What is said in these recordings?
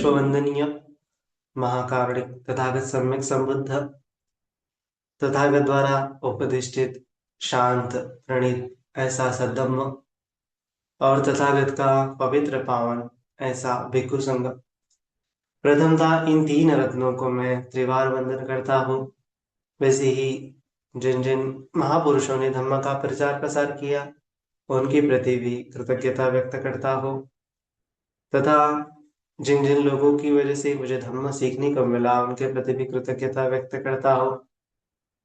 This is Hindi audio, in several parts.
विश्ववंदनीय महाकारुणिक तथागत सम्यक संबुद्ध तथागत द्वारा उपदिष्टित शांत प्रणीत ऐसा सद्धम्म और तथागत का पवित्र पावन ऐसा भिक्षु संघ। प्रथमतः इन तीन रत्नों को मैं त्रिवार वंदन करता हूँ। वैसे ही जिन जिन महापुरुषों ने धम्म का प्रचार प्रसार किया उनके प्रति भी कृतज्ञता व्यक्त करता हूँ, तथा जिन जिन लोगों की वजह से मुझे धम्म सीखने को मिला उनके प्रति भी कृतज्ञता व्यक्त करता हूँ।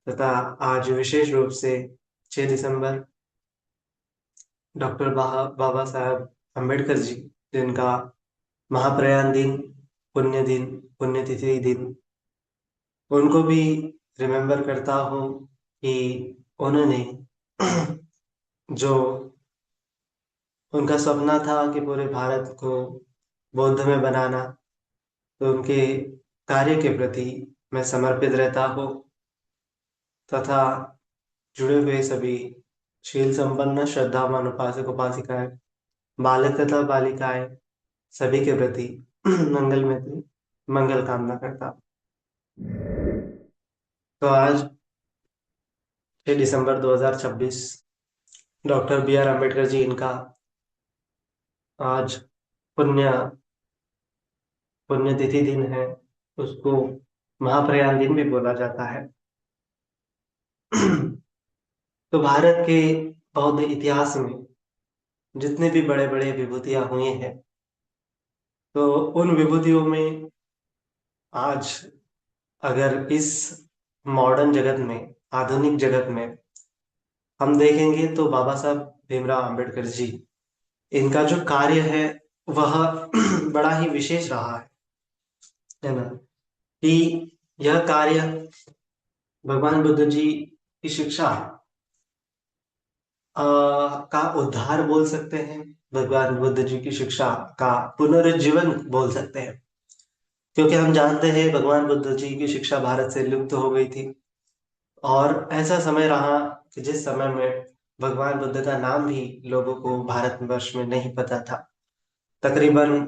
तथा आज विशेष रूप से 6 दिसंबर डॉक्टर बाबा साहब अम्बेडकर जी, जिनका महाप्रयाण दिन, पुण्य दिन, पुण्यतिथि दिन, उनको भी रिमेम्बर करता हूँ कि उन्होंने जो उनका सपना था कि पूरे भारत को बौद्ध में बनाना, तो उनके कार्य के प्रति मैं समर्पित रहता हूँ। तथा जुड़े हुए सभी शील संपन्न श्रद्धावान उपासक उपासिकाएं, बालक तथा बालिकाएं, सभी के प्रति मंगल में मंगल कामना करता हूं। तो आज 6 दिसंबर 2026 डॉक्टर बी आर अम्बेडकर जी, इनका आज पुण्य पुण्यतिथि दिन है। उसको महाप्रयाण दिन भी बोला जाता है। तो भारत के बौद्ध इतिहास में जितने भी बड़े बड़े विभूतियां हुए हैं, तो उन विभूतियों में आज अगर इस मॉडर्न जगत में, आधुनिक जगत में हम देखेंगे तो बाबा साहब भीमराव अंबेडकर जी, इनका जो कार्य है वह बड़ा ही विशेष रहा है ना। कि यह कार्य भगवान बुद्ध जी की शिक्षा का उद्धार बोल सकते हैं, भगवान बुद्ध जी की शिक्षा का पुनरुज्जीवन बोल सकते हैं। क्योंकि हम जानते हैं भगवान बुद्ध जी की शिक्षा भारत से लुप्त हो गई थी, और ऐसा समय रहा कि जिस समय में भगवान बुद्ध का नाम भी लोगों को भारतवर्ष में नहीं पता था। तकरीबन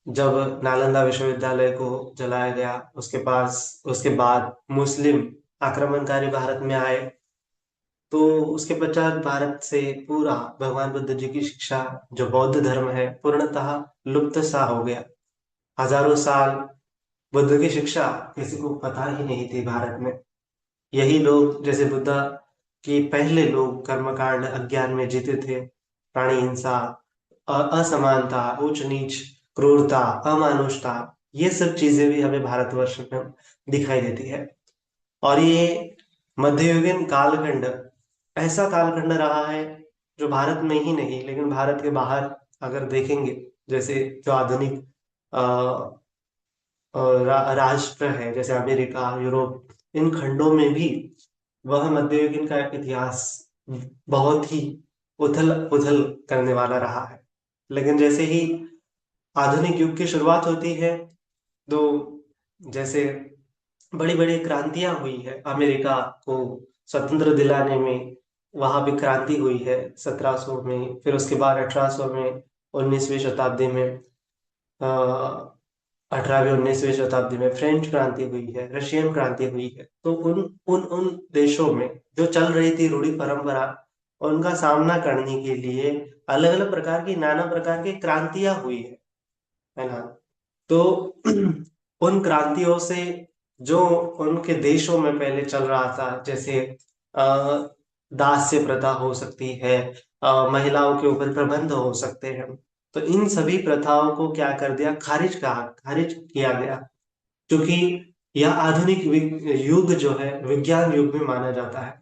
जब नालंदा विश्वविद्यालय को जलाया गया, उसके बाद मुस्लिम आक्रमणकारी भारत में आए, तो उसके पश्चात भारत से पूरा भगवान बुद्ध जी की शिक्षा, जो बौद्ध धर्म है, पूर्णतः लुप्त सा हो गया। हजारों साल बुद्ध की शिक्षा किसी को पता ही नहीं थी भारत में। यही लोग, जैसे बुद्धा कि पहले लोग कर्मकांड अज्ञान में जीते थे, प्राणी हिंसा, असमानता, ऊंच नीच, क्रूरता, अमानुषता, ये सब चीजें भी हमें भारतवर्ष में दिखाई देती है। और ये मध्ययुगीन कालखंड ऐसा कालखंड रहा है जो भारत में ही नहीं लेकिन भारत के बाहर अगर देखेंगे, जैसे जो आधुनिक राष्ट्र है, जैसे अमेरिका, यूरोप, इन खंडों में भी वह मध्ययुगीन का इतिहास बहुत ही उथल पुथल करने वाला रहा है। लेकिन जैसे ही आधुनिक युग की शुरुआत होती है, तो जैसे बड़ी बड़ी क्रांतियां हुई है, अमेरिका को स्वतंत्र दिलाने में वहां भी क्रांति हुई है 1700 में, फिर उसके बाद 1800 में, 19वीं शताब्दी में, 18वीं 19वीं शताब्दी में फ्रेंच क्रांति हुई है, रशियन क्रांति हुई है। तो उन उन उन देशों में जो चल रही थी रूढ़ी परंपरा, उनका सामना करने के लिए अलग अलग प्रकार की, नाना प्रकार की क्रांतियां हुई है ना। तो उन क्रांतियों से जो उनके देशों में पहले चल रहा था, जैसे अ, दास्य प्रथा हो सकती है, महिलाओं के ऊपर प्रबंध हो सकते हैं, तो इन सभी प्रथाओं को क्या कर दिया, खारिज किया गया। क्योंकि यह आधुनिक युग जो है विज्ञान युग में माना जाता है।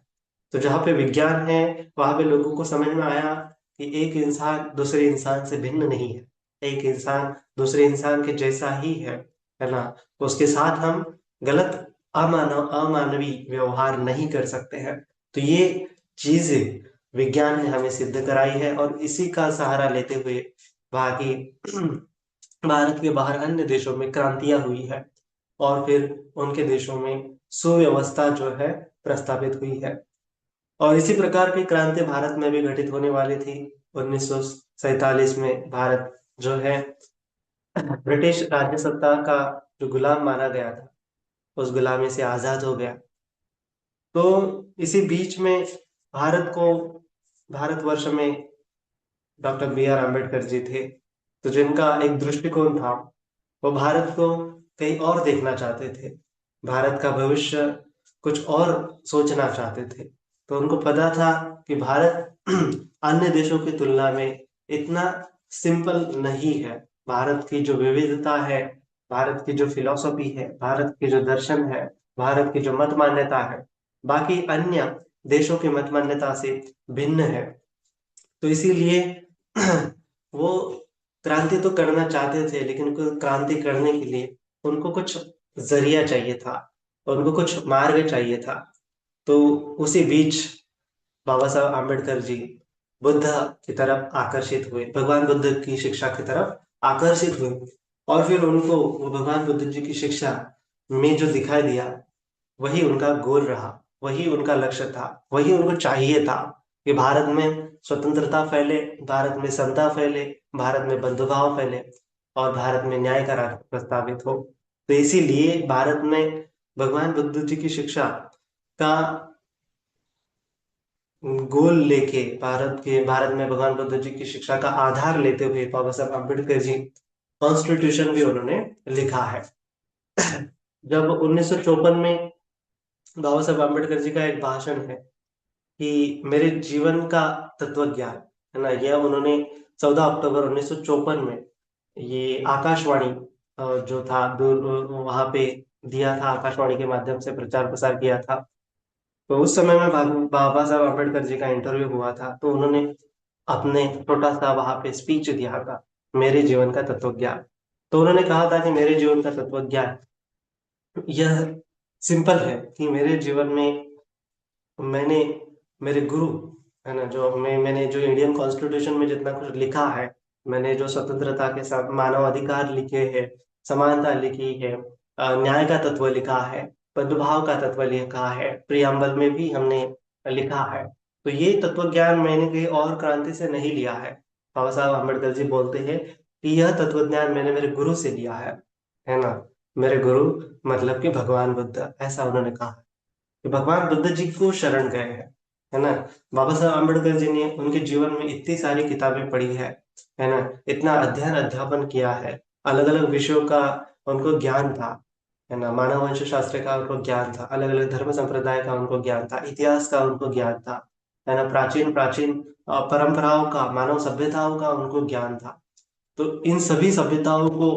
तो जहाँ पे विज्ञान है वहां पे लोगों को समझ में आया कि एक इंसान दूसरे इंसान से भिन्न नहीं है, एक इंसान दूसरे इंसान के जैसा ही है ना। तो उसके साथ हम गलत, अमानवीय व्यवहार नहीं कर सकते हैं। तो ये चीजें विज्ञान ने हमें सिद्ध कराई है, और इसी का सहारा लेते हुए बाकी भारत के बाहर अन्य देशों में क्रांतियां हुई है, और फिर उनके देशों में सुव्यवस्था जो है प्रस्तावित हुई है। और इसी प्रकार की क्रांति भारत में भी घटित होने वाली थी। 1947 में भारत जो है ब्रिटिश राज्य सत्ता का जो गुलाम माना गया था, उस गुलामी से आजाद हो गया। तो इसी बीच में भारत को भारतवर्ष में डॉक्टर बी आर अम्बेडकर जी थे, तो जिनका एक दृष्टिकोण था, वो भारत को कहीं और देखना चाहते थे, भारत का भविष्य कुछ और सोचना चाहते थे। तो उनको पता था कि भारत अन्य देशों की तुलना में इतना सिंपल नहीं है। भारत की जो विविधता है, भारत की जो फिलॉसफी है, भारत की जो दर्शन है, भारत की जो मत मान्यता है, बाकी अन्य देशों की मत मान्यता से भिन्न है। तो इसीलिए वो क्रांति तो करना चाहते थे, लेकिन उनको क्रांति करने के लिए उनको कुछ जरिया चाहिए था, उनको कुछ मार्ग चाहिए था। तो उसी बीच बाबा साहब आम्बेडकर जी बुद्ध की तरफ आकर्षित हुए, भगवान बुद्ध की शिक्षा की तरफ आकर्षित हुए। और फिर उनको वो भगवान बुद्ध जी की शिक्षा में जो दिखाई दिया, वही उनका गोल रहा, वही उनका लक्ष्य था, वही उनको चाहिए था कि भारत में स्वतंत्रता फैले, भारत में समता फैले, भारत में बंधुभाव फैले, और भारत में न्याय का राज प्रस्तावित हो। तो इसीलिए भारत में भगवान बुद्ध जी की शिक्षा का गोल लेके, भारत में भगवान बुद्ध जी की शिक्षा का आधार लेते हुए बाबा साहब अम्बेडकर जी कॉन्स्टिट्यूशन भी उन्होंने लिखा है। जब 1954 में बाबा साहब अम्बेडकर जी का एक भाषण है कि मेरे जीवन का तत्व ज्ञान, है ना, यह उन्होंने 14 अक्टूबर 1954 में ये आकाशवाणी जो था दूर वहां पे दिया था, आकाशवाणी के माध्यम से प्रचार प्रसार किया था। तो उस समय में बाबा साहब अम्बेडकर जी का इंटरव्यू हुआ था, तो उन्होंने अपने छोटा सा वहां पे स्पीच दिया था, मेरे जीवन का तत्व ज्ञान। तो उन्होंने कहा था कि मेरे जीवन का तत्व ज्ञान यह सिंपल है कि मेरे जीवन में मैंने मेरे गुरु, है ना, मैंने जो इंडियन कॉन्स्टिट्यूशन में जितना कुछ लिखा है, मैंने जो स्वतंत्रता के साथ मानव अधिकार लिखे हैं, समानता लिखी है, न्याय का तत्व लिखा है, बंधुभाव का तत्व लिखा है, प्रियम्बल में भी हमने लिखा है। तो ये तत्व ज्ञान मैंने कहीं और क्रांति से नहीं लिया है। बाबा साहब अम्बेडकर जी बोलते हैं कि यह तत्व ज्ञान मैंने मेरे गुरु से लिया है ना। मेरे गुरु मतलब कि भगवान बुद्ध, ऐसा उन्होंने कहा कि भगवान बुद्ध जी को शरण गए हैं, है ना। बाबा साहब अम्बेडकर जी ने उनके जीवन में इतनी सारी किताबें पढ़ी है ना, इतना अध्ययन अध्यापन किया है, अलग अलग विषयों का उनको ज्ञान था, है ना, मानव वंश शास्त्र का उनको ज्ञान था, अलग अलग धर्म संप्रदाय का उनको ज्ञान था, इतिहास का उनको ज्ञान था, है ना, प्राचीन प्राचीन परंपराओं का, मानव सभ्यताओं का उनको ज्ञान था। तो इन सभी सभ्यताओं को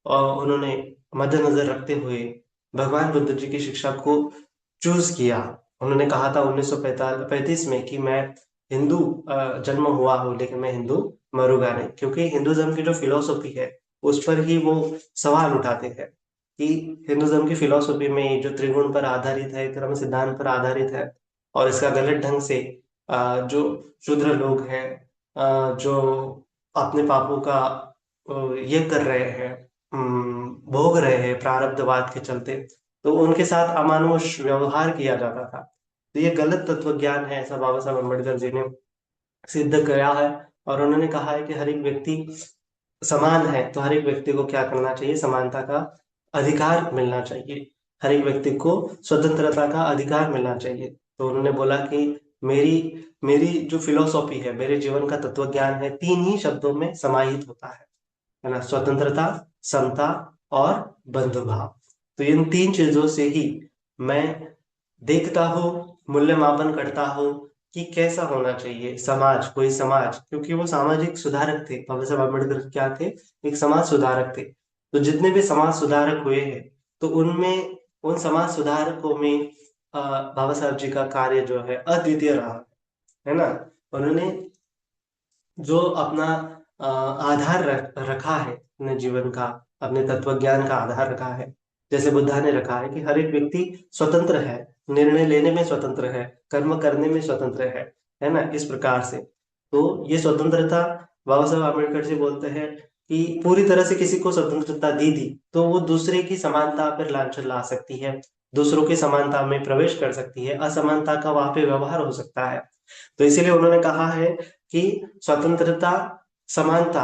उन्होंने मद्देनजर रखते हुए भगवान बुद्ध जी की शिक्षा को चूज किया। उन्होंने कहा था 1935 में कि मैं हिंदू जन्म हुआ हूँ, लेकिन मैं हिंदू मरूंगा नहीं, क्योंकि हिंदुज्म की जो फिलोसफी है उस पर ही वो सवाल उठाते हैं कि हिंदुज्म की फिलोसफी में जो त्रिगुण पर आधारित है, क्रम सिद्धांत पर आधारित है, और इसका गलत ढंग से जो शूद्र लोग हैं, जो अपने पापों का ये कर रहे हैं, भोग रहे हैं प्रारब्धवाद के चलते, तो उनके साथ अमानुष व्यवहार किया जाता था। तो ये गलत तत्व ज्ञान है, ऐसा बाबा साहब अम्बेडकर जी ने सिद्ध किया है। और उन्होंने कहा है कि हर एक व्यक्ति समान है, तो हर एक व्यक्ति को क्या करना चाहिए, समानता का अधिकार मिलना चाहिए, हर एक व्यक्ति को स्वतंत्रता का अधिकार मिलना चाहिए। तो उन्होंने बोला कि मेरी मेरी जो फिलोसॉफी है, मेरे जीवन का तत्व ज्ञान है, तीन ही शब्दों में समाहित होता है ना, स्वतंत्रता, समता और बंधुभाव। तो इन तीन चीजों से ही मैं देखता हूँ, मूल्यमापन करता हूँ कि कैसा होना चाहिए समाज, कोई समाज, क्योंकि वो सामाजिक सुधारक थे, बाबा साहब अम्बेडकर क्या थे, एक समाज सुधारक थे। तो जितने भी समाज सुधारक हुए हैं, तो उनमें, उन समाज सुधारकों में बाबा साहब जी का कार्य जो है अद्वितीय रहा, है ना। उन्होंने जो अपना आधार रखा है अपने जीवन का, अपने तत्व ज्ञान का आधार रखा है, जैसे बुद्धा ने रखा है कि हर एक व्यक्ति स्वतंत्र है, निर्णय लेने में स्वतंत्र है, कर्म करने में स्वतंत्र है ना, इस प्रकार से। तो ये स्वतंत्रता, बाबा साहब अम्बेडकर जी बोलते हैं कि पूरी तरह से किसी को स्वतंत्रता दी तो वो दूसरे की समानता पर लांछन ला सकती है, दूसरों की समानता में प्रवेश कर सकती है, असमानता का वहां पे व्यवहार हो सकता है। तो इसीलिए उन्होंने कहा है कि स्वतंत्रता, समानता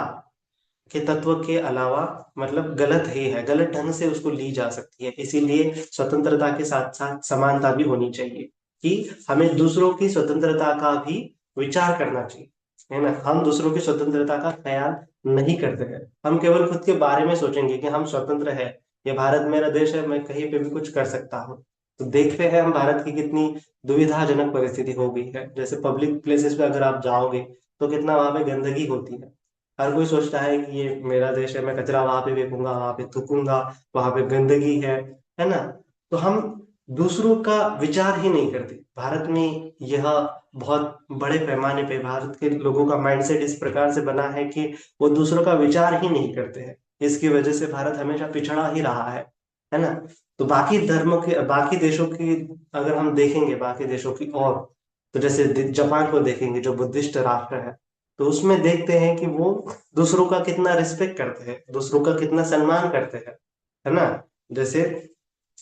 के तत्व के अलावा मतलब गलत ही है, गलत ढंग से उसको ली जा सकती है। इसीलिए स्वतंत्रता के साथ साथ समानता भी होनी चाहिए, कि हमें दूसरों की स्वतंत्रता का भी विचार करना चाहिए, है ना। हम दूसरों की स्वतंत्रता का ख्याल नहीं करते हैं, हम केवल खुद के बारे में सोचेंगे कि हम स्वतंत्र है, ये भारत मेरा देश है, मैं कहीं पे भी कुछ कर सकता हूँ। तो देखते हैं हम भारत की कितनी दुविधाजनक परिस्थिति हो गई है। जैसे पब्लिक प्लेसेस पे अगर आप जाओगे तो कितना वहां पे गंदगी होती है। हर कोई सोचता है कि ये मेरा देश है, मैं कचरा वहां पे फेंकूंगा, वहां पे थूकूंगा, वहां पे गंदगी है ना। तो हम दूसरों का विचार ही नहीं करते। भारत में यह बहुत बड़े पैमाने पे भारत के लोगों का माइंडसेट इस प्रकार से बना है कि वो दूसरों का विचार ही नहीं करते हैं। इसकी वजह से भारत हमेशा पिछड़ा ही रहा है ना। तो बाकी धर्मों के, बाकी देशों की अगर हम देखेंगे, बाकी देशों की और, तो जैसे जापान को देखेंगे जो बुद्धिस्ट राष्ट्र है, तो उसमें देखते हैं कि वो दूसरों का कितना रिस्पेक्ट करते हैं, दूसरों का कितना सम्मान करते हैं, है ना। जैसे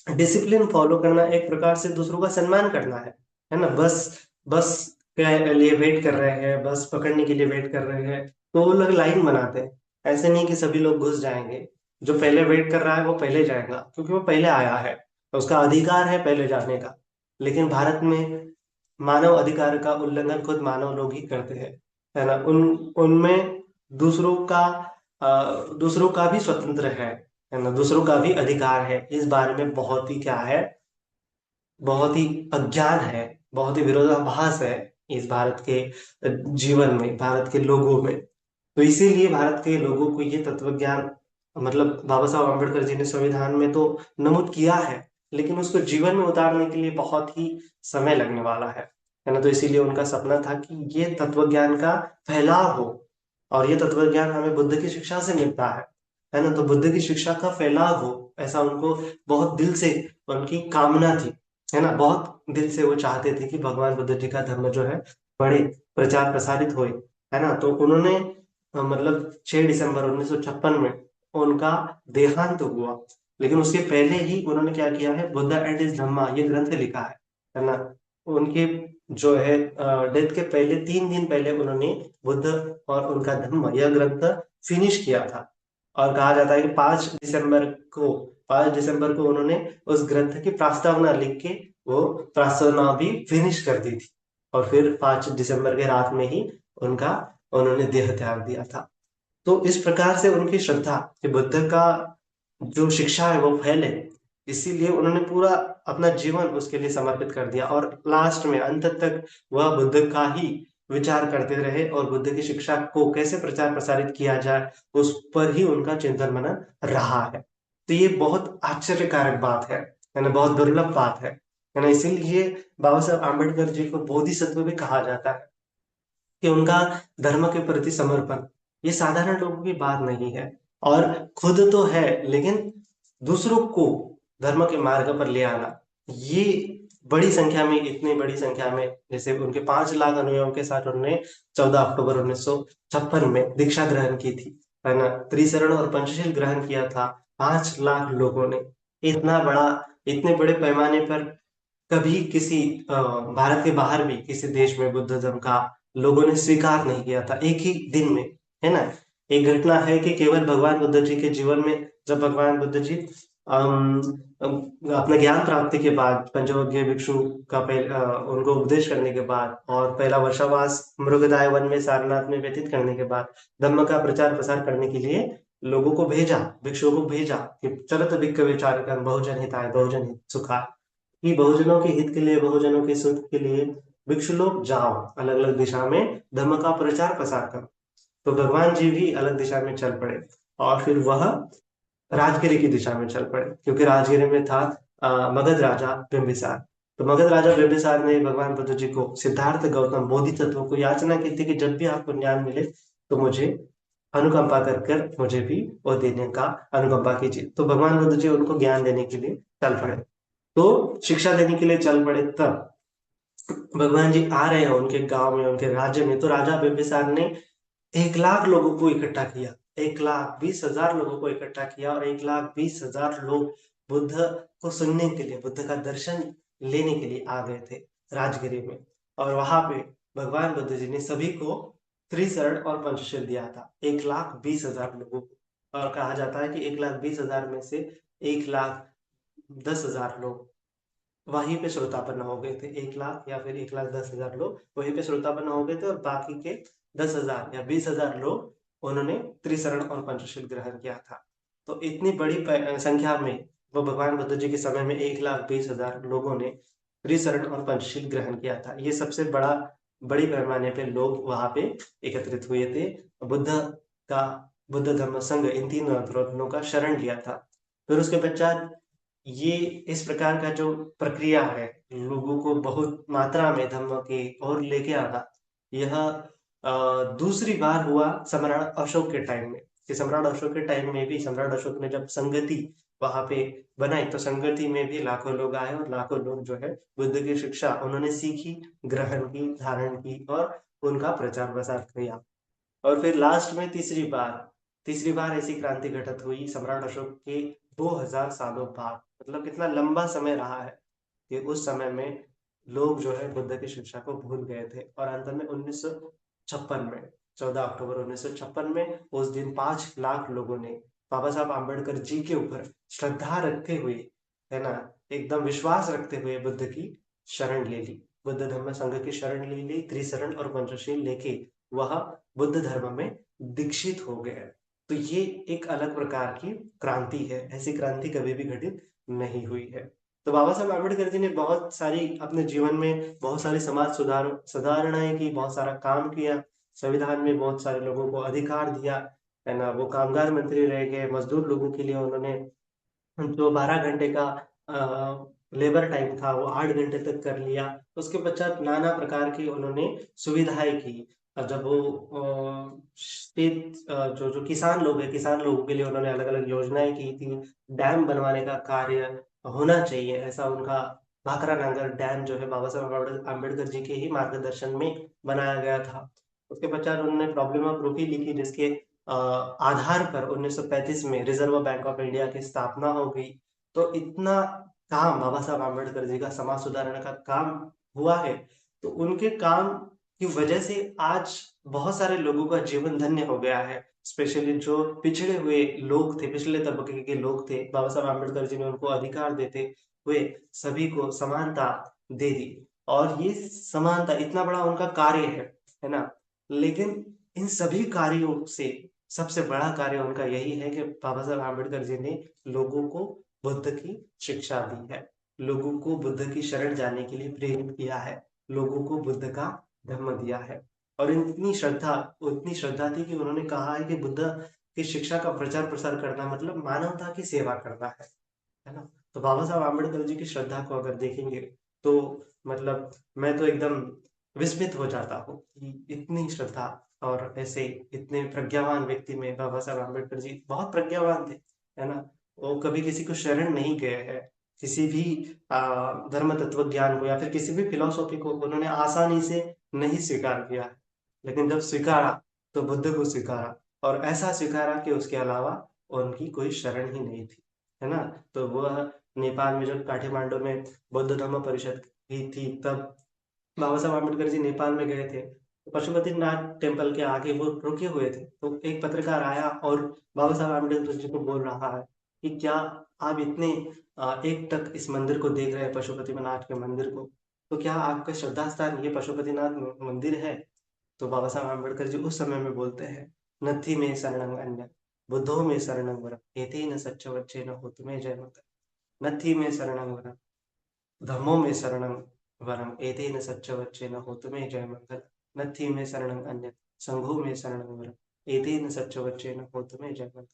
डिसिप्लिन फॉलो करना एक प्रकार से दूसरों का सम्मान करना है ना। बस बस के लिए वेट कर रहे हैं, बस पकड़ने के लिए वेट कर रहे हैं, तो वो लोग लाइन बनाते हैं। ऐसे नहीं कि सभी लोग घुस जाएंगे, जो पहले वेट कर रहा है वो पहले जाएगा क्योंकि वो पहले आया है, तो उसका अधिकार है पहले जाने का। लेकिन भारत में मानव अधिकार का उल्लंघन खुद मानव लोग ही करते हैं, है ना। उनमें दूसरों का दूसरों का भी स्वतंत्र है ना, दूसरों का भी अधिकार है, इस बारे में बहुत ही क्या है, बहुत ही अज्ञान है, बहुत ही विरोधाभास है इस भारत के जीवन में, भारत के लोगों में। तो इसीलिए भारत के लोगों को ये तत्व ज्ञान, मतलब बाबा साहब अम्बेडकर जी ने संविधान में तो नमूद किया है, लेकिन उसको जीवन में उतारने के लिए बहुत ही समय लगने वाला है ना। तो इसीलिए उनका सपना था कि ये तत्व ज्ञान का फैलाव हो, और ये तत्व ज्ञान हमें बुद्ध की शिक्षा से मिलता है ना। तो बुद्ध की शिक्षा का फैलाव हो, ऐसा उनको बहुत दिल से उनकी कामना थी, है ना। बहुत दिल से वो चाहते थे कि भगवान बुद्ध जी का धर्म जो है बड़े प्रचार प्रसारित होए, है ना। तो उन्होंने मतलब 6 दिसंबर 1956 में उनका देहांत हुआ, लेकिन उसके पहले ही उन्होंने क्या किया है, बुद्ध एंड इज धम्मा ये ग्रंथ लिखा है ना। उनके जो है डेथ के पहले 3 दिन पहले उन्होंने बुद्ध और उनका धम्म यह ग्रंथ फिनिश किया था। और कहा जाता है कि 5 दिसंबर को उन्होंने उस ग्रंथ की प्रस्तावना लिख के वो प्रस्तावना भी फिनिश कर दी थी। और फिर 5 दिसंबर के रात में ही उनका उन्होंने देह त्याग दिया था। तो इस प्रकार से उनकी श्रद्धा कि बुद्ध का जो शिक्षा है वो फैले, इसीलिए उन्होंने पूरा अपना जीवन उसके लिए समर्पित कर दिया, और लास्ट में अंत तक वह बुद्ध का ही विचार करते रहे, और बुद्ध की शिक्षा को कैसे प्रचार प्रसारित किया जाए उस पर ही उनका चिंतन मनन रहा है। तो ये बहुत आश्चर्यकारक बात है ना, बहुत दुर्लभ बात है ना। इसीलिए बाबा साहब आम्बेडकर जी को बोधिसत्व भी कहा जाता है, कि उनका धर्म के प्रति समर्पण ये साधारण लोगों की बात नहीं है। और खुद तो है, लेकिन दूसरों को धर्म के मार्ग पर ले आना, ये बड़ी संख्या में, इतनी बड़ी संख्या में, जैसे उनके 5 लाख अनुयायियों के साथ उन्होंने 14 अक्टूबर 1956 में दीक्षा ग्रहण की थी, है ना। त्रिशरण और पंचशील ग्रहण किया था 5 लाख लोगों ने। इतना बड़ा, इतने बड़े पैमाने पर कभी किसी भारत के बाहर भी किसी देश में बुद्ध धर्म का लोगों ने स्वीकार नहीं किया था एक ही दिन में, है ना। एक घटना है कि केवल भगवान बुद्ध जी के जीवन में, जब भगवान बुद्ध जी अम, अपने ज्ञान प्राप्ति के बाद पंचवज्ञ भिक्षु का उनको उपदेश करने के बाद और पहला वर्षावास मृगदाय वन में सारनाथ में व्यतीत करने के बाद धर्म का प्रचार प्रसार करने के लिए लोगों को भेजा, भिक्षुओं को भेजा कि चलत भिक्खवे चारकं बहुजन हिताय बहुजन हित सुखाय, कि बहुजनों के हित के लिए, बहुजनों के सुख के लिए भिक्षु लोग जाओ अलग अलग दिशा में धर्म का प्रचार प्रसार करो। तो भगवान जी भी अलग दिशा में चल पड़े, और फिर वह राजगिरी की दिशा में चल पड़े, क्योंकि राजगिरी में था मगध राजा बिंबिसार। तो मगध राजा बिंबिसार ने भगवान बुद्ध जी को, सिद्धार्थ गौतम बोधि तत्वों को याचना की थी कि जब भी आपको ज्ञान मिले तो मुझे अनुकंपा कर कर मुझे भी वो देने का अनुकंपा कीजिए। तो भगवान बुद्ध जी उनको ज्ञान देने के लिए चल पड़े, तो शिक्षा देने के लिए चल पड़े। तब भगवान जी आ रहे हैं उनके गांव में, उनके राज्य में, तो राजा बिंबिसार ने 1 लाख लोगों को इकट्ठा किया, 1,20,000 लोगों को इकट्ठा किया, और 1,20,000 लोग बुद्ध को सुनने के लिए, बुद्ध का दर्शन लेने के लिए आ गए थे राजगिरी में। और वहां पे भगवान बुद्ध जी ने सभी को त्रिशरण और पंचशील दिया था 1,20,000 लोगों को। और कहा जाता है कि 1,20,000 में से 1,10,000 लोग वहीं पे श्रोतापन्न हो गए थे। 1 लाख या फिर 1,10,000 लोग वहीं पे श्रोतापन्न हो गए थे और बाकी के 10,000 या 20,000 लोग उन्होंने त्रिशरण और पंचशील ग्रहण किया था। तो इतनी बड़ी संख्या में वो भगवान बुद्ध जी के समय में 1,20,000 लोगों ने त्रिशरण और पंचशील ग्रहण किया था। ये सबसे बड़ी पैमाने पे लोग वहां पे एकत्रित हुए थे। बुद्ध का बुद्ध धर्म संघ इन तीन रत्नों का शरण लिया था। फिर उसके पश्चात ये इस प्रकार का जो प्रक्रिया है लोगों को बहुत मात्रा में धर्म की ओर लेके आना, यह दूसरी बार हुआ सम्राट अशोक के टाइम में। कि सम्राट अशोक के टाइम में भी सम्राट अशोक ने जब संगति वहां पे बनाई तो संगति में भी लाखों लोग आए और लाखों लोग जो है बुद्ध की शिक्षा उन्होंने सीखी, ग्रहण की, धारण की और उनका प्रचार प्रसार किया। और फिर लास्ट में तीसरी बार ऐसी क्रांति घटित हुई सम्राट अशोक के 2000 सालों बाद। मतलब कितना लंबा समय रहा है कि उस समय में लोग जो है बुद्ध की शिक्षा को भूल गए थे और अंत में 1956 में 14 अक्टूबर 1956 में उस दिन 5 लाख लोगों ने बाबा साहब आम्बेडकर जी के ऊपर श्रद्धा रखते हुए, है ना, एकदम विश्वास रखते हुए बुद्ध की शरण ले ली। बुद्ध धर्म संघ की शरण ले ली, त्रिशरण और पंचशील लेके वह बुद्ध धर्म में दीक्षित हो गए। तो ये एक अलग प्रकार की क्रांति है, ऐसी क्रांति कभी भी घटित नहीं हुई है। तो बाबा साहब आम्बेडकर जी ने बहुत सारी अपने जीवन में बहुत सारी समाज सुधारणाएं की, बहुत सारा काम किया, संविधान में बहुत सारे लोगों को अधिकार दिया, है ना। वो कामगार मंत्री रह गए, मजदूर लोगों के लिए उन्होंने जो 12 घंटे का लेबर टाइम था वो 8 घंटे तक कर लिया। उसके पश्चात नाना प्रकार की उन्होंने सुविधाएं की। और जब वो जो जो किसान लोग हैं, किसान लोगों के लिए उन्होंने अलग अलग योजनाएं की थी। डैम बनवाने का कार्य होना चाहिए, ऐसा उनका भाखरा नांगर डैम जो है बाबा साहब आम्बेडकर जी के ही मार्गदर्शन में बनाया गया था। उसके पश्चात उन्होंने प्रॉब्लम ऑफ रूपी लिखी, जिसके आधार पर 1935 में रिजर्व बैंक ऑफ इंडिया की स्थापना हो गई। तो इतना काम बाबा साहब आम्बेडकर जी का समाज सुधारने का काम हुआ है। तो उनके काम की वजह से आज बहुत सारे लोगों का जीवन धन्य हो गया है। स्पेशली जो पिछड़े हुए लोग थे, पिछले तबके के लोग थे, बाबा साहब आम्बेडकर जी ने उनको अधिकार देते हुए सभी को समानता दे दी। और ये समानता इतना बड़ा उनका कार्य है ना। लेकिन इन सभी कार्यों से सबसे बड़ा कार्य उनका यही है कि बाबा साहब आम्बेडकर जी ने लोगों को बुद्ध की शिक्षा दी है, लोगों को बुद्ध की शरण जाने के लिए प्रेरित किया है, लोगों को बुद्ध का धर्म दिया है। और इतनी श्रद्धा थी कि उन्होंने कहा है कि बुद्ध की शिक्षा का प्रचार प्रसार करना मतलब मानवता की सेवा करना है ना। तो बाबा साहब आम्बेडकर जी की श्रद्धा को अगर देखेंगे तो मतलब मैं तो एकदम विस्मित हो जाता हूँ कि इतनी श्रद्धा। और ऐसे इतने प्रज्ञावान व्यक्ति में बाबा साहब आम्बेडकर जी बहुत प्रज्ञावान थे, है ना। वो कभी किसी को शरण नहीं गए हैं, किसी भी धर्म तत्व ज्ञान को या फिर किसी भी फिलोसॉफी को उन्होंने आसानी से नहीं स्वीकार किया है। लेकिन जब स्वीकारा तो बुद्ध को स्वीकारा, और ऐसा स्वीकारा कि उसके अलावा उनकी कोई शरण ही नहीं थी, है ना। तो वह नेपाल में जब काठमांडू में बौद्ध धर्म परिषद ही थी, तब बाबा साहब आम्बेडकर जी नेपाल में गए थे। तो पशुपतिनाथ टेम्पल के आगे वो रुके हुए थे, तो एक पत्रकार आया और बाबा साहब आम्बेडकर जी को बोल रहा है कि क्या आप इतने एक टक इस मंदिर को देख रहे हैं, पशुपतिनाथ के मंदिर को, तो क्या आपका श्रद्धा स्थान ये पशुपतिनाथ मंदिर है। तो बाबा साहब आम्बेडकर जी उस समय में बोलते हैं, नत्थि में शरणं अन्य बुद्धो में शरणं वरम एतेन सच्च वच्चेन होतुमे जय माता। नत्थि में शरणं वरम धम्मो में शरणं वरम एतेन सच्च वच्चेन होतुमे जय मंगल। नत्थि में शरणं अन्यत् संघो में शरणं वरम एतेन सच्च वच्चेन होतुमे जय मंगल।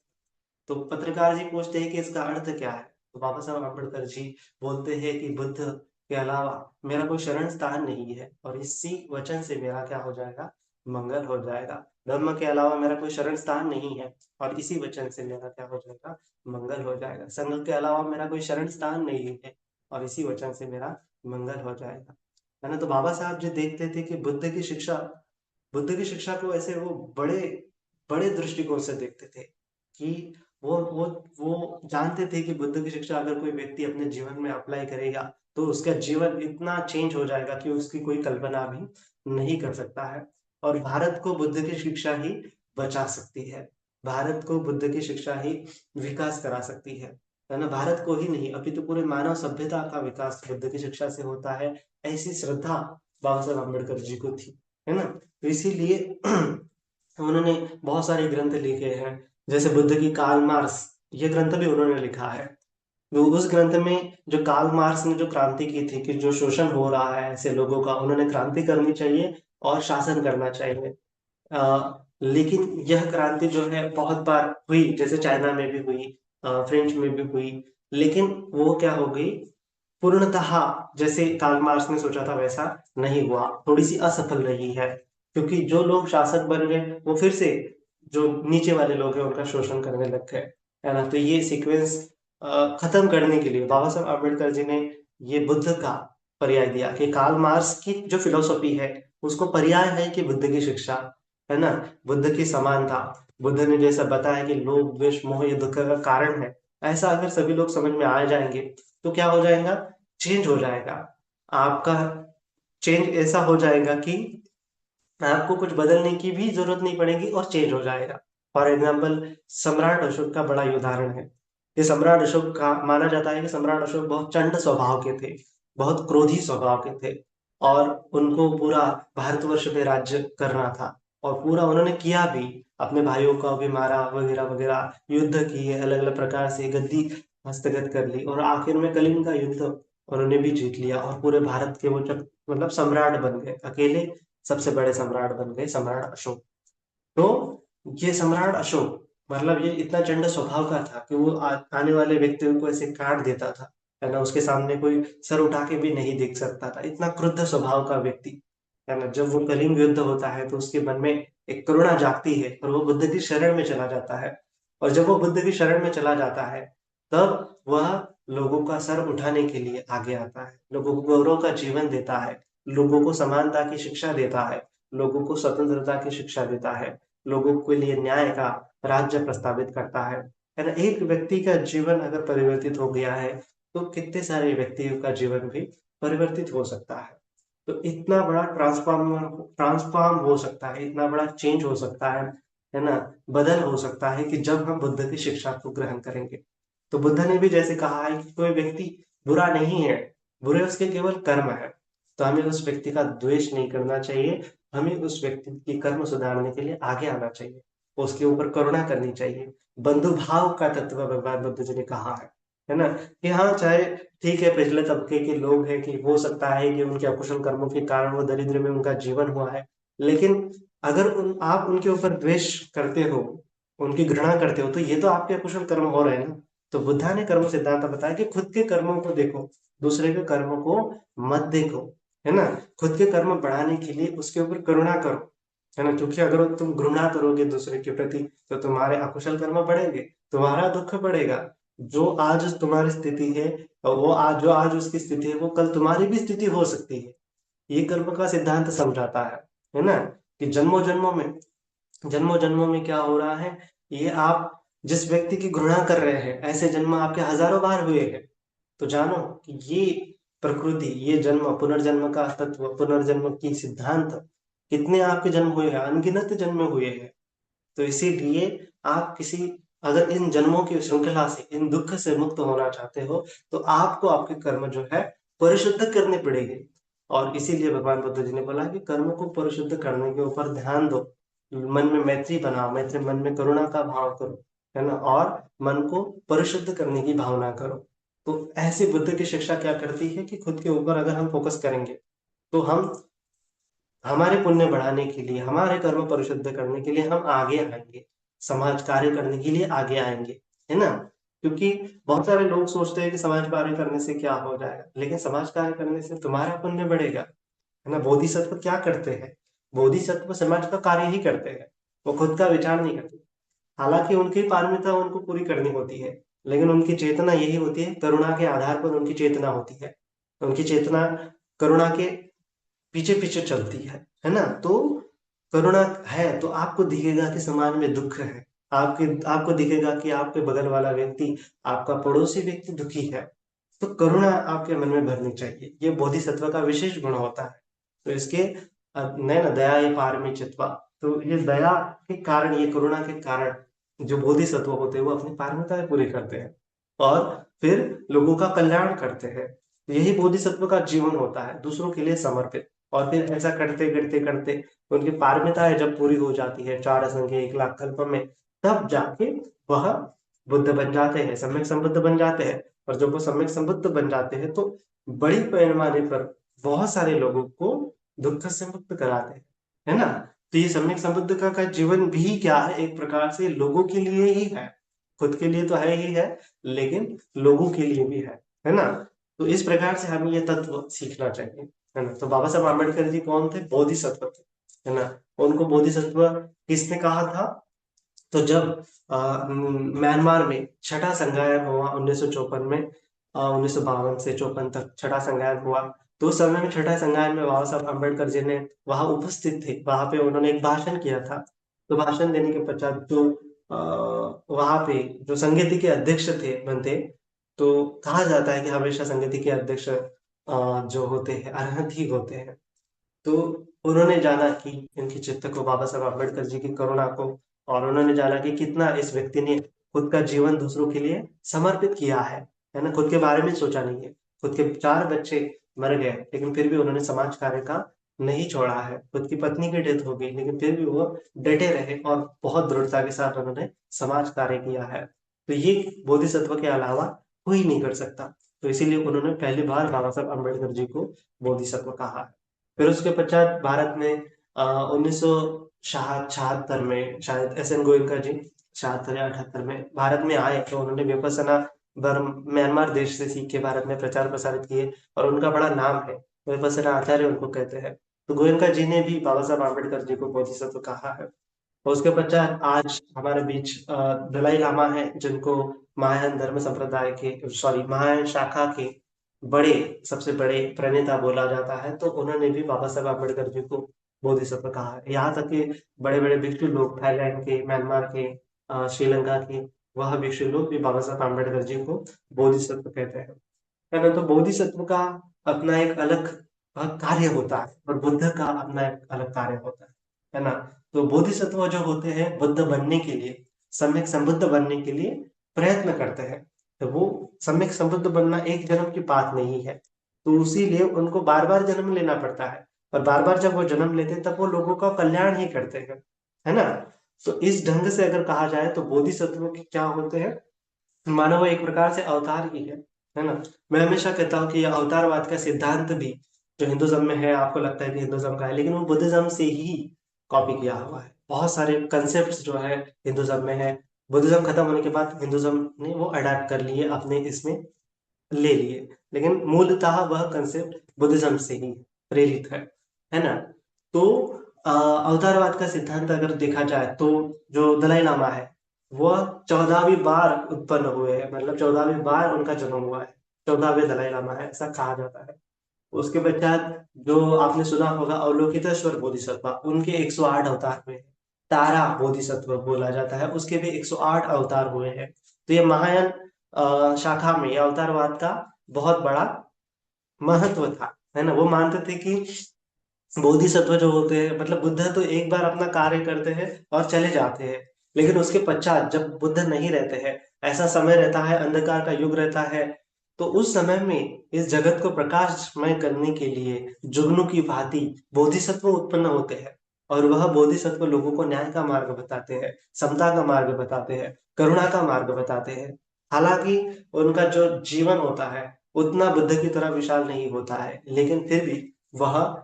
तो पत्रकार जी पूछते हैं कि इसका अर्थ क्या है। तो बाबा साहब अम्बेडकर जी बोलते हैं कि बुद्ध के अलावा मेरा कोई शरण स्थान नहीं है, और इसी वचन से मेरा क्या हो जाएगा, मंगल हो जाएगा। धर्म के अलावा मेरा कोई शरण स्थान नहीं है, और इसी वचन से मेरा क्या हो जाएगा, मंगल हो जाएगा। संघ के अलावा मेरा कोई शरण स्थान नहीं है, और इसी वचन से मेरा मंगल हो जाएगा, है ना। तो बाबा साहब जी देखते थे कि बुद्ध की शिक्षा को ऐसे वो बड़े बड़े दृष्टिकोण से देखते थे कि वो जानते थे कि बुद्ध की शिक्षा अगर कोई व्यक्ति अपने जीवन में अप्लाई करेगा तो उसका जीवन इतना चेंज हो जाएगा कि उसकी कोई कल्पना भी नहीं कर सकता है। और भारत को बुद्ध की शिक्षा ही बचा सकती है। भारत को बुद्ध की शिक्षा ही विकास करा सकती है ना? भारत को ही नहीं अपितु पूरे मानव सभ्यता का विकास बुद्ध की शिक्षा से होता है, ऐसी श्रद्धा बाबा साहेब अम्बेडकर जी को थी, है ना? तो इसीलिए उन्होंने बहुत सारे ग्रंथ लिखे हैं, जैसे बुद्ध की कार्ल मार्क्स, ये ग्रंथ भी उन्होंने लिखा है। तो उस ग्रंथ में जो कार्ल मार्क्स ने जो क्रांति की थी कि जो शोषण हो रहा है ऐसे लोगों का, उन्होंने क्रांति करनी चाहिए और शासन करना चाहिए। लेकिन यह क्रांति जो है बहुत बार हुई, जैसे चाइना में भी हुई, फ्रेंच में भी हुई, लेकिन वो क्या हो गई, पूर्णतः जैसे कार्ल मार्क्स ने सोचा था वैसा नहीं हुआ, थोड़ी सी असफल रही है, क्योंकि जो लोग शासक बन गए वो फिर से जो नीचे वाले लोग हैं उनका शोषण करने लग गए, है ना? तो ये सीक्वेंस खत्म करने के लिए बाबा साहब अम्बेडकर जी ने ये बुद्ध का पर्याय दिया कि कार्ल मार्क्स की जो फिलोसॉफी है उसको पर्याय है कि बुद्ध की शिक्षा, है ना? बुद्ध की समानता, बुद्ध ने जैसा बताया कि लोभ द्वेष मोह ये दुख का कारण है, ऐसा अगर सभी लोग समझ में आ जाएंगे तो क्या हो जाएगा, चेंज हो जाएगा। आपका चेंज ऐसा हो जाएगा कि आपको कुछ बदलने की भी जरूरत नहीं पड़ेगी और चेंज हो जाएगा। फॉर एग्जाम्पल सम्राट अशोक का बड़ा ही उदाहरण है। ये सम्राट अशोक का माना जाता है कि सम्राट अशोक बहुत चंड स्वभाव के थे, बहुत क्रोधी स्वभाव के थे, और उनको पूरा भारतवर्ष पे राज्य करना था, और पूरा उन्होंने किया भी, अपने भाइयों को भी मारा वगैरह वगैरह, युद्ध किए अलग अलग प्रकार से, गद्दी हस्तगत कर ली, और आखिर में कलिंग का युद्ध उन्होंने भी जीत लिया, और पूरे भारत के वो मतलब सम्राट बन गए, अकेले सबसे बड़े सम्राट बन गए सम्राट अशोक। तो ये सम्राट अशोक मतलब ये इतना चंड स्वभाव का था कि वो आने वाले व्यक्तियों को ऐसे काट देता था, है ना? उसके सामने कोई सर उठा के भी नहीं देख सकता था, इतना क्रुद्ध स्वभाव का व्यक्ति, है ना? जब वो कलिंग युद्ध होता है तो उसके मन में एक करुणा जागती है और वो बुद्ध की शरण में चला जाता है, और जब वो बुद्ध की शरण में चला जाता है तब वह लोगों का सर उठाने के लिए आगे आता है, लोगों को गौरव का जीवन देता है, लोगों को समानता की शिक्षा देता है, लोगों को स्वतंत्रता की शिक्षा देता है, लोगों के लिए न्याय का राज्य प्रस्तावित करता है ना? एक व्यक्ति का जीवन अगर परिवर्तित हो गया है तो कितने सारे व्यक्तियों का जीवन भी परिवर्तित हो सकता है। तो इतना बड़ा ट्रांसफॉर्म हो सकता है, इतना बड़ा चेंज हो सकता है ना? बदल हो सकता है कि जब हम बुद्ध की शिक्षा को ग्रहण करेंगे। तो बुद्ध ने भी जैसे कहा है कि कोई व्यक्ति बुरा नहीं है, बुरे उसके केवल कर्म है, तो हमें उस व्यक्ति का द्वेष नहीं करना चाहिए, हमें उस व्यक्ति के कर्म सुधारने के लिए आगे आना चाहिए, उसके ऊपर करुणा करनी चाहिए। बंधु भाव का तत्व भगवान बुद्ध जी ने कहा है ना? कि हाँ, चाहे ठीक है पिछले तबके के लोग हैं कि हो सकता है कि उनके अकुशल कर्मों के कारण वो दरिद्र में उनका जीवन हुआ है, लेकिन अगर आप उनके ऊपर द्वेष करते हो, उनकी घृणा करते हो, तो ये तो आपके अकुशल कर्म हो रहे हैं ना। तो बुद्धा ने कर्म सिद्धांत बताया कि खुद के कर्मों को देखो, दूसरे के कर्मों को मत देखो, है ना? खुद के कर्म बढ़ाने के लिए उसके ऊपर करुणा करो, है ना? क्योंकि अगर तुम घृणा करोगे दूसरे के प्रति तो तुम्हारे अकुशल कर्म बढ़ेंगे, तुम्हारा दुख बढ़ेगा। जो आज तुम्हारी स्थिति है और वो आज जो आज उसकी स्थिति है वो कल तुम्हारी भी स्थिति हो सकती है। ये कर्म का सिद्धांत समझाता है ना? कि जन्मों जन्मों में क्या हो रहा है, ये आप जिस व्यक्ति की घृणा कर रहे हैं ऐसे जन्म आपके हजारों बार हुए हैं। तो जानो कि ये प्रकृति, ये जन्म पुनर्जन्म का तत्व, पुनर्जन्म की सिद्धांत, कितने आपके जन्म हुए हैं, अनगिनत जन्म हुए हैं। तो इसीलिए आप किसी अगर इन जन्मों की श्रृंखला से, इन दुख से मुक्त होना चाहते हो तो आपको आपके कर्म जो है परिशुद्ध करने पड़ेंगे। और इसीलिए भगवान बुद्ध जी ने बोला कि कर्म को परिशुद्ध करने के ऊपर ध्यान दो, मन में मैत्री बनाओ, मैत्री मन में करुणा का भाव करो, है ना? और मन को परिशुद्ध करने की भावना करो। तो ऐसी बुद्ध की शिक्षा क्या करती है कि खुद के ऊपर अगर हम फोकस करेंगे तो हम हमारे पुण्य बढ़ाने के लिए, हमारे कर्म परिशुद्ध करने के लिए हम आगे आएंगे, समाज कार्य करने के लिए आगे आएंगे, है ना? क्योंकि बहुत सारे लोग सोचते हैं कि समाज कार्य करने से क्या हो जाएगा, लेकिन समाज कार्य करने से तुम्हारा पुण्य बढ़ेगा, है ना? बोधिसत्व क्या करते हैं? बोधिसत्व समाज का कार्य ही करते हैं, वो खुद का विचार नहीं करते। हालांकि उनकी पारमिता उनको पूरी करनी होती है, लेकिन उनकी चेतना यही होती है, करुणा के आधार पर उनकी चेतना होती है, उनकी चेतना करुणा के पीछे पीछे चलती है ना? तो करुणा है तो आपको दिखेगा कि समाज में दुख है, आपके आपको दिखेगा कि आपके बगल वाला व्यक्ति, आपका पड़ोसी व्यक्ति दुखी है, तो करुणा आपके मन में भरनी चाहिए, ये बोधिसत्व का विशेष गुण होता है। तो इसके नैन दया ये पारमिचित्वा। तो ये दया के कारण, ये करुणा के कारण जो बोधिसत्व होते हैं वो अपनी पारमिताएं पूरी करते हैं और फिर लोगों का कल्याण करते हैं। यही बोधिसत्व का जीवन होता है, दूसरों के लिए समर्पित। और फिर ऐसा करते करते करते उनकी पारमिताएं जब पूरी हो जाती है 4 असंख्य 1 लाख कल्प में, तब जाके वह बुद्ध बन जाते हैं, सम्यक संबुद्ध बन जाते हैं। और जब वो सम्यक संबुद्ध बन जाते हैं तो बड़ी पैमाने पर बहुत सारे लोगों को दुख से मुक्त कराते हैं, है ना। तो ये सम्यक संबुद्ध का जीवन भी क्या है, एक प्रकार से लोगों के लिए ही है। खुद के लिए तो है ही है, लेकिन लोगों के लिए भी है ना। तो इस प्रकार से हमें ये तत्व सीखना चाहिए, है ना। तो बाबा साहब आम्बेडकर जी कौन थे? बोधिसत्व थे, है ना। उनको बोधिसत्व किसने कहा था? तो जब म्यांमार में छठा संघायर हुआ 1954 में, 1952 से 54 तक छठा संघायर हुआ, तो उस समय में छठा संघायर में बाबा साहब अम्बेडकर जी ने वहां उपस्थित थे, वहां पे उन्होंने एक भाषण किया था। तो भाषण देने के पश्चात जो वहां पे जो संगीति के अध्यक्ष थे बनते, तो कहा जाता है कि हमेशा संगीति के अध्यक्ष जो होते हैं अरहंत ही होते हैं। तो उन्होंने जाना कि इनकी चित्त को, बाबा साहब अम्बेडकर जी की करुणा को, और उन्होंने जाना कि कितना इस व्यक्ति ने खुद का जीवन दूसरों के लिए समर्पित किया है ना। खुद के बारे में सोचा नहीं है। खुद के 4 बच्चे मर गए, लेकिन फिर भी उन्होंने समाज कार्य का नहीं छोड़ा है। खुद की पत्नी की डेथ हो गई, लेकिन फिर भी वो डटे रहे और बहुत दृढ़ता के साथ उन्होंने समाज कार्य किया है। तो ये बोधिसत्व के अलावा कोई नहीं कर सकता। तो इसीलिए उन्होंने पहली बार बाबा साहब अम्बेडकर जी को बोधिसत्व कहा है। फिर उसके पश्चात भारत में 1976 में शायद एस एन गोयनका जी 76 या 78 में भारत में आए, तो उन्होंने विपස්සना म्यांमार देश से सीख के भारत में प्रचार प्रसारित किए, और उनका बड़ा नाम है, विपස්සना आचार्य उनको कहते हैं। तो गोयनका जी ने भी बाबा साहब आम्बेडकर जी को बोधिसत्व कहा है। और उसके पश्चात आज हमारे बीच दलाई लामा है, जिनको महायान धर्म संप्रदाय के, सॉरी, महायान शाखा के बड़े, सबसे बड़े प्रणेता बोला जाता है। तो उन्होंने भी बाबा साहब अम्बेडकर जी को बोधिसत्व कहा है। यहाँ तक कि बड़े बड़े भिक्षु लोग, थाईलैंड के, म्यांमार के, श्रीलंका के, वह भिक्षु लोग भी बाबा साहब अम्बेडकर जी को बोधिसत्व कहते हैं, है ना। तो बोधिसत्व का अपना एक अलग कार्य होता है, और बुद्ध का अपना एक अलग कार्य होता है ना। तो बोधिसत्व जो होते हैं बुद्ध बनने के लिए, सम्यक संबुद्ध बनने के लिए प्रयत्न करते हैं। तो वो सम्यक संबुद्ध बनना एक जन्म की बात नहीं है, तो इसीलिए उनको बार बार जन्म लेना पड़ता है। और बार बार जब वो जन्म लेते हैं तब वो लोगों का कल्याण ही करते हैं, है ना। तो इस ढंग से अगर कहा जाए तो बोधिसत्व के क्या होते हैं, मानो वो एक प्रकार से अवतार ही है ना। मैं हमेशा कहता हूँ कि यह अवतारवाद का सिद्धांत भी जो हिंदुज्म में है, आपको लगता है कि हिंदुज्म का है, लेकिन वो बुद्धिज्म से ही कॉपी किया हुआ है। बहुत सारे कंसेप्ट जो है हिंदुज्म में है, बुद्धिज्म खत्म होने के बाद हिंदुज्म ने वो अडाप्ट कर लिए, अपने इसमें ले लिए, लेकिन मूलतः वह कंसेप्ट बुद्धिज्म से ही प्रेरित है ना। तो अवतारवाद का सिद्धांत अगर देखा जाए तो जो दलाई लामा है वह 14वीं बार उत्पन्न हुए हैं, मतलब 14वीं बार उनका जन्म हुआ है। 14वें दलाई लामा है, ऐसा कहा जाता है। उसके पश्चात जो आपने सुना होगा अवलोकितेश्वर बोधिसत्व, उनके 108 अवतार हुए हैं। तारा बोधिसत्व बोला जाता है, उसके भी 108 अवतार हुए हैं। तो ये महायान शाखा में ये अवतारवाद का बहुत बड़ा महत्व था, है ना। वो मानते थे कि बोधिसत्व जो होते हैं, मतलब बुद्ध तो एक बार अपना कार्य करते हैं और चले जाते हैं, लेकिन उसके पश्चात जब बुद्ध नहीं रहते हैं, ऐसा समय रहता है, अंधकार का युग रहता है, तो उस समय में इस जगत को प्रकाशमय करने के लिए जुगनू की भांति बोधिसत्व उत्पन्न होते हैं। और वह बोधिसत्व लोगों को न्याय का मार्ग बताते हैं, समता का मार्ग बताते हैं, करुणा का मार्ग बताते हैं। हालांकि उनका जो जीवन होता है उतना बुद्ध की तरह विशाल नहीं होता है, लेकिन फिर भी वह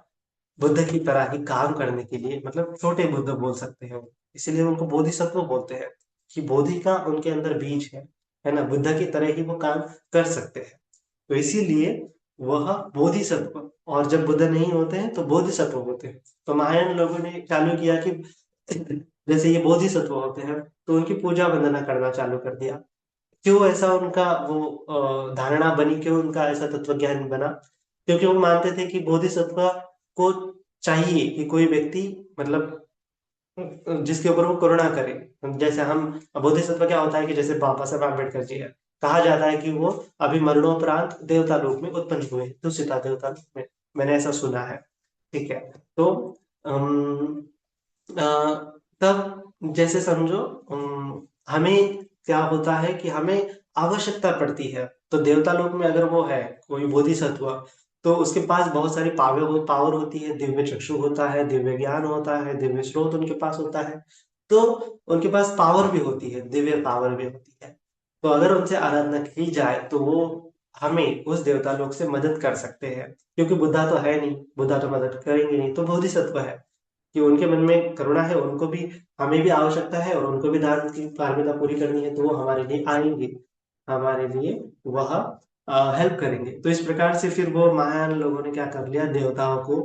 बुद्ध की तरह ही काम करने के लिए, मतलब छोटे बुद्ध बोल सकते हैं वो, इसलिए उनको बोधिसत्व बोलते हैं, कि बोधि का उनके अंदर बीज है ना, बुद्ध की तरह ही वो काम कर सकते हैं। तो इसीलिए वह बोधिसत्व, और जब बुद्ध नहीं होते हैं तो बोधिसत्व होते हैं। तो महायान लोगों ने चालू किया कि जैसे ये बोधिसत्व होते हैं तो उनकी पूजा वंदना करना चालू कर दिया। क्यों ऐसा उनका वो धारणा बनी, क्यों उनका ऐसा तत्व ज्ञान बना? क्योंकि वो मानते थे कि बोधिसत्व को चाहिए कि कोई व्यक्ति, मतलब जिसके ऊपर वो करुणा करे। जैसे हम, बोधिसत्व क्या होता है कि जैसे बाबा साहब अम्बेडकर जी है, कहा जाता है कि वो अभी मरणोपरांत देवता लोक में उत्पन्न हुए, दुष्टता देवता लोक में, मैंने ऐसा सुना है। ठीक है। तो अम, अ, तब जैसे समझो, हमें क्या होता है कि हमें आवश्यकता पड़ती है। तो देवता लोक में अगर वो है कोई बोधिसत्व, तो उसके पास बहुत सारी पावर होती है, दिव्य चक्षु होता है, दिव्य ज्ञान होता है, दिव्य स्रोत उनके पास होता है। तो उनके पास पावर भी होती है, दिव्य पावर भी होती है। तो अगर उनसे आराधना की जाए तो वो हमें उस देवता लोक से मदद कर सकते हैं। क्योंकि बुद्धा तो है नहीं, बुद्धा तो मदद करेंगे नहीं, तो बोधिसत्व है कि उनके मन में करुणा है, उनको भी, हमें भी आवश्यकता है और उनको भी दान की पारमिता पूरी करनी है, तो वो हमारे लिए आएंगे, हमारे लिए वह हेल्प करेंगे। तो इस प्रकार से फिर वो महान लोगों ने क्या कर लिया, देवताओं को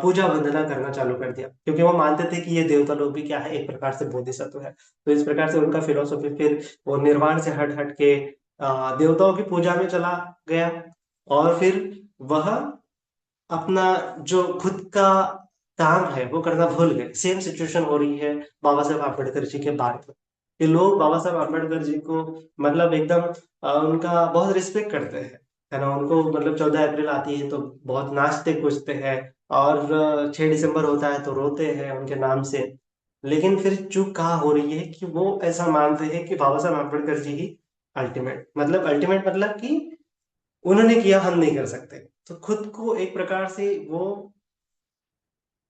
पूजा वंदना करना चालू कर दिया, क्योंकि वो मानते थे कि ये देवता लोग भी क्या है, एक प्रकार से बोधिसत्व है। तो इस प्रकार से उनका फिलोसफी फिर वो निर्वाण से हट हट के देवताओं की पूजा में चला गया। और फिर वह अपना जो खुद का काम है वो करना भूल गए। सेम सिचुएशन हो रही है बाबा साहेब आम्बेडकर जी के बाद में, कि लोग बाबा साहेब आम्बेडकर जी को मतलब एकदम उनका बहुत रिस्पेक्ट करते हैं, है ना। उनको मतलब 14 अप्रैल आती है तो बहुत नाचते कूदते हैं, और 6 दिसंबर होता है तो रोते हैं उनके नाम से। लेकिन फिर चूक कहाँ हो रही है कि वो ऐसा मानते हैं कि बाबा साहेब आम्बेडकर जी ही अल्टीमेट मतलब कि उन्होंने किया, हम नहीं कर सकते। तो खुद को एक प्रकार से वो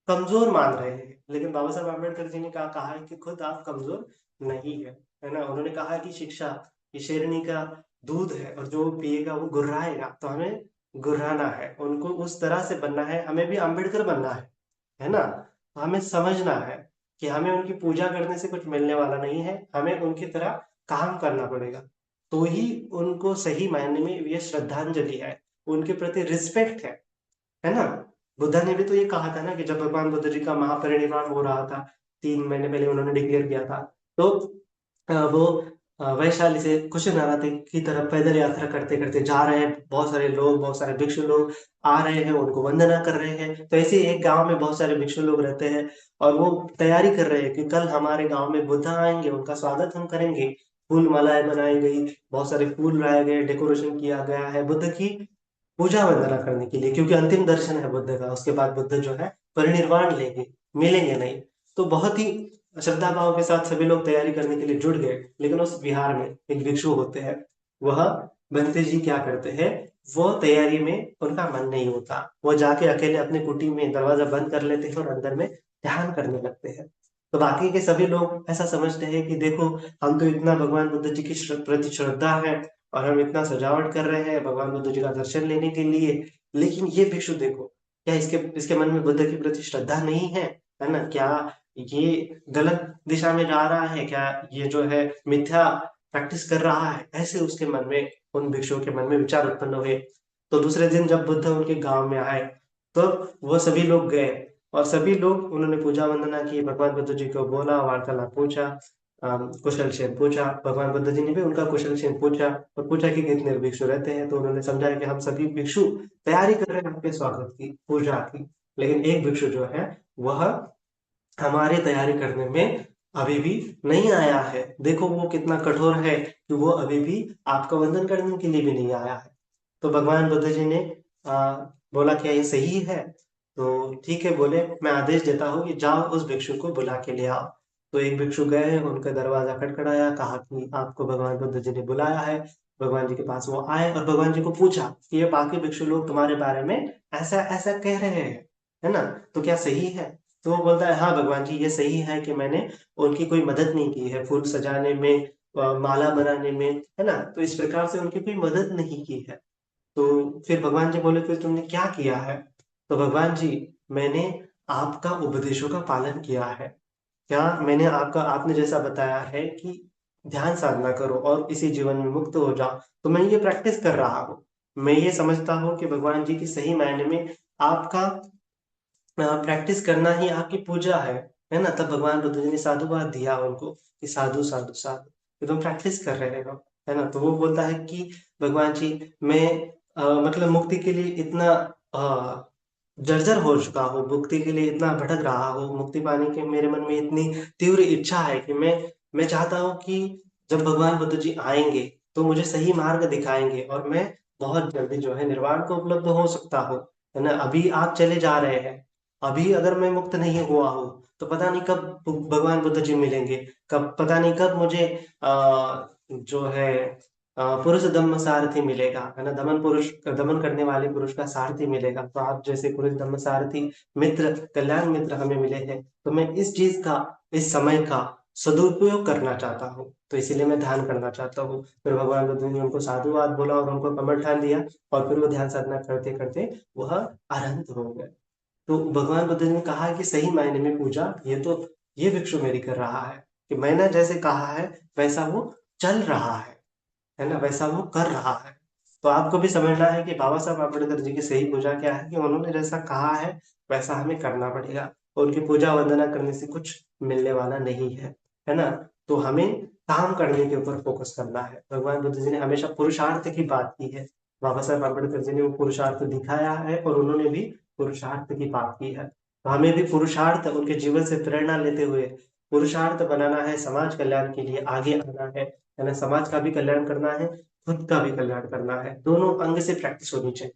कमजोर मान रहे हैं। लेकिन बाबा साहब आम्बेडकर जी ने कहा है कि खुद आप कमजोर नहीं है ना। उन्होंने कहा कि शिक्षा ये शेरनी का दूध है, और जो पिएगा वो गुर्राएगा। तो हमें गुर्राना है, उनको उस तरह से बनना है, हमें भी अम्बेडकर बनना है ना। तो हमें समझना है कि हमें उनकी पूजा करने से कुछ मिलने वाला नहीं है, हमें उनकी तरह काम करना पड़ेगा। तो ही उनको सही मायने में ये श्रद्धांजलि है, उनके प्रति रिस्पेक्ट है ना। बुद्धा ने भी तो ये कहा था ना कि जब भगवान बुद्ध जी का महापरिनिर्वाण हो रहा था, 3 महीने पहले उन्होंने डिक्लेयर किया था। तो वो वैशाली से कुशीनगर की तरफ पैदल यात्रा करते करते जा रहे हैं, बहुत सारे लोग, बहुत सारे भिक्षु लोग आ रहे हैं, उनको वंदना कर रहे हैं। तो ऐसे ही एक गांव में बहुत सारे भिक्षु लोग रहते हैं, और वो तैयारी कर रहे हैं कि कल हमारे गांव में बुद्धा आएंगे, उनका स्वागत हम करेंगे। फूल मालाएं बनाई गई, बहुत सारे फूल लाए गए, डेकोरेशन किया गया है बुद्ध की पूजा वंदना करने के लिए, क्योंकि अंतिम दर्शन है बुद्ध का। उसके बाद बुद्ध जो है परिनिर्वाण लेंगे, मिलेंगे नहीं। तो बहुत ही श्रद्धा भाव के साथ सभी लोग तैयारी करने के लिए जुट गए। लेकिन उस विहार में एक भिक्षु होते हैं, वह बंते जी क्या करते हैं, वो तैयारी में उनका मन नहीं होता, वो जाके अकेले अपने कुटी में दरवाजा बंद कर लेते हैं और अंदर में ध्यान करने लगते हैं। तो बाकी के सभी लोग ऐसा समझते हैं कि देखो, हम तो इतना भगवान बुद्ध जी की प्रति श्रद्धा है, और हम इतना सजावट कर रहे हैं भगवान बुद्ध जी का दर्शन लेने के लिए। लेकिन ये भिक्षु देखो, क्या इसके इसके मन में बुद्ध के प्रति श्रद्धा नहीं है ना। क्या ये गलत दिशा में जा रहा है, क्या ये जो है मिथ्या प्रैक्टिस कर रहा है, ऐसे उसके मन में, उन भिक्षुओं के मन में विचार उत्पन्न हुए। तो दूसरे दिन जब बुद्ध उनके गांव में आए, तो वो सभी लोग गए, और सभी लोग उन्होंने पूजा वंदना की, भगवान बुद्ध जी को बोला, वार्तालाप पूछा, कुशल क्षेम पूछा। भगवान बुद्ध जी ने भी उनका कुशल क्षेम पूछा, और पूछा कि कितने भिक्षु रहते हैं। तो उन्होंने समझाया कि हम सभी भिक्षु तैयारी कर रहे हैं आपके स्वागत की, पूजा की। लेकिन एक भिक्षु जो है वह हमारी तैयारी करने में अभी भी नहीं आया है। देखो वो कितना कठोर है कि वो अभी भी आपका वंदन करने के लिए भी नहीं आया है। तो भगवान बुद्ध जी ने आ, बोला क्या ये सही है। तो ठीक है, बोले मैं आदेश देता हूँ कि जाओ उस भिक्षु को बुला के ले आओ। तो एक भिक्षु गए, उनका दरवाजा खटखटाया, कहा कि आपको भगवान बुद्ध जी ने बुलाया है। भगवान जी के पास वो आए और भगवान जी को पूछा कि ये बाकी भिक्षु लोग तुम्हारे बारे में ऐसा ऐसा कह रहे हैं, है ना, तो क्या सही है। तो वो बोलता है हाँ भगवान जी, ये सही है कि मैंने उनकी कोई मदद नहीं की है, फूल सजाने में, माला बनाने में, है ना। तो इस प्रकार से उनकी कोई मदद नहीं की है। तो फिर भगवान जी बोले फिर तुमने क्या किया है। तो भगवान जी, मैंने आपका उपदेशों का पालन किया है। क्या मैंने आपका, आपने जैसा बताया है कि ध्यान साधना करो और इसी जीवन में मुक्त हो जाओ, तो मैं ये प्रैक्टिस कर रहा हूँ। मैं ये समझता हूँ कि भगवान जी की सही मायने में आपका प्रैक्टिस करना ही आपकी पूजा है ना। तब भगवान बुद्ध जी ने साधुवाद दिया उनको कि साधु साधु साधु, कि तुम प्रैक्टिस कर रहे हो, है ना। तो वो बोलता है कि भगवान जी, मैं मतलब मुक्ति के लिए इतना जर्जर हो चुका हूँ, मुक्ति के लिए इतना भटक रहा हूँ, मुक्ति पाने की मेरे मन में इतनी तीव्र इच्छा है कि मैं चाहता हूँ कि जब भगवान बुद्ध जी आएंगे तो मुझे सही मार्ग दिखाएंगे, और मैं बहुत जल्दी जो है निर्वाण को उपलब्ध हो सकता हूँ, है ना। अभी आप चले जा रहे हैं, अभी अगर मैं मुक्त नहीं हुआ हूँ तो पता नहीं कब भगवान बुद्ध जी मिलेंगे, कब पता नहीं कब मुझे जो है पुरुष धम्म सारथी मिलेगा, है ना, दमन करने वाले पुरुष का सारथी मिलेगा। तो आप जैसे पुरुष धम्म सारथी मित्र, कल्याण मित्र हमें मिले हैं, तो मैं इस चीज का, इस समय का सदुपयोग करना चाहता हूँ, तो इसीलिए मैं ध्यान करना चाहता हूँ। फिर भगवान बुद्ध ने उनको साधुवाद बोला और उनको कमर ठान दिया, और फिर वो ध्यान साधना करते करते वह अरहंत हो गए। तो भगवान बुद्ध ने कहा कि सही मायने में पूजा ये भिक्षु मेरी कर रहा है, कि मैंने जैसे कहा है वैसा वो चल रहा है ना, वैसा वो कर रहा है। तो आपको भी समझना है कि बाबा साहब अम्बेडकर जी की सही पूजा क्या है, कि उन्होंने जैसा कहा है वैसा हमें करना पड़ेगा, और उनकी पूजा वंदना करने से कुछ मिलने वाला नहीं है ना। तो हमें काम करने के ऊपर फोकस करना है। भगवान बुद्ध जी ने हमेशा पुरुषार्थ की बात की है, बाबा साहब अम्बेडकर जी ने वो पुरुषार्थ दिखाया है, और उन्होंने भी पुरुषार्थ की बात की है। तो हमें भी पुरुषार्थ, उनके जीवन से प्रेरणा लेते हुए पुरुषार्थ बनाना है, समाज कल्याण के लिए आगे आना है ना, समाज का भी कल्याण करना है, खुद का भी कल्याण करना है। दोनों अंग से प्रैक्टिस होनी चाहिए,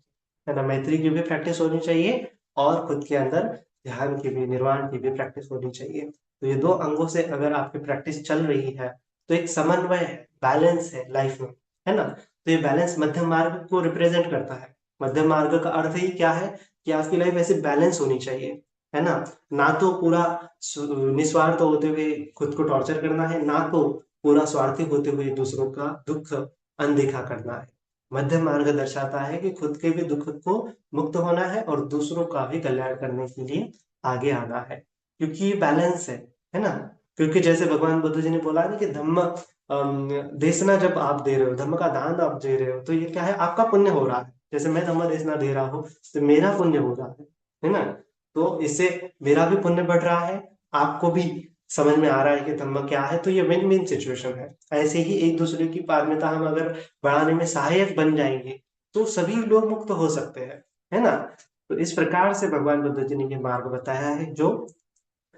है ना, मैत्री की भी प्रैक्टिस होनी चाहिए, और खुद के अंदर ध्यान की भी, निर्वाण की भी प्रैक्टिस होनी चाहिए। तो ये दो अंगों से अगर आपकी प्रैक्टिस चल रही है तो एक समन्वय है, बैलेंस है लाइफ में, है ना। तो ये बैलेंस मध्यम मार्ग को रिप्रेजेंट करता है। मध्यम मार्ग का अर्थ ही क्या है, कि आपकी लाइफ ऐसे बैलेंस होनी चाहिए, है ना। ना तो पूरा निस्वार्थ होते हुए खुद को टॉर्चर करना है, ना तो पूरा स्वार्थी होते हुए दूसरों का दुख अनदेखा करना है। मध्य मार्ग दर्शाता है कि खुद के भी दुख को मुक्त होना है, और दूसरों का भी कल्याण करने के लिए आगे आना है, क्योंकि ये बैलेंस है ना। क्योंकि जैसे भगवान बुद्ध जी ने बोला ना कि धम्म देशना जब आप दे रहे हो, धम्म का दान आप दे रहे हो, तो ये क्या है, आपका पुण्य हो रहा है। जैसे मैं धम्म देशना दे रहा हूँ तो मेरा पुण्य हो रहा है ना। तो इससे मेरा भी पुण्य बढ़ रहा है, आपको भी समझ में आ रहा है कि धम्म क्या है। तो ये विन विन सिचुएशन है। ऐसे ही एक दूसरे की पारमिता हम अगर बढ़ाने में सहायक बन जाएंगे तो सभी लोग मुक्त हो सकते हैं, है ना। तो इस प्रकार से भगवान बुद्ध जी ने ये मार्ग बताया है जो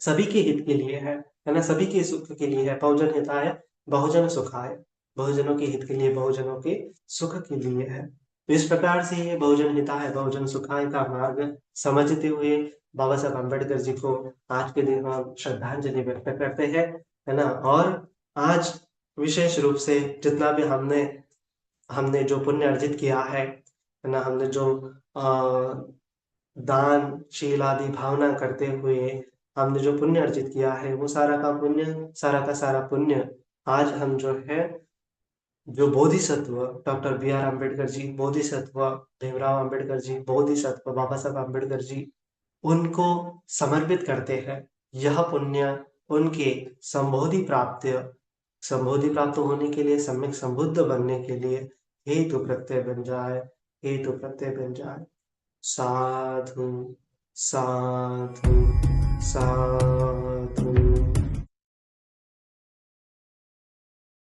सभी के हित के लिए है ना, सभी के सुख के लिए है। बहुजन हिताय बहुजन सुखाय, बहुजनों के हित के लिए, बहुजनों के सुख के लिए है। तो इस प्रकार से ये बहुजन हिताय बहुजन सुखाय का मार्ग समझते हुए बाबा साहब अम्बेडकर जी को आज के दिन हम श्रद्धांजलि व्यक्त करते हैं, है ना। और आज विशेष रूप से जितना भी हमने हमने जो पुण्य अर्जित किया है ना, हमने जो दान शील आदि भावना करते हुए हमने जो पुण्य अर्जित किया है, वो सारा का पुण्य, सारा का सारा पुण्य आज हम जो है, जो Bodhisattva doctor B R Ambedkar ji Bodhisattva, Bhimrao Ambedkar ji Bodhisattva, Baba Saheb Ambedkar जी, उनको समर्पित करते हैं। यह पुण्य उनके संबोधि प्राप्त होने के लिए, सम्यक संबुद्ध बनने के लिए हेतु प्रत्यय बन जाए, हेतु प्रत्यय बन जाए। साधु साधु साधु।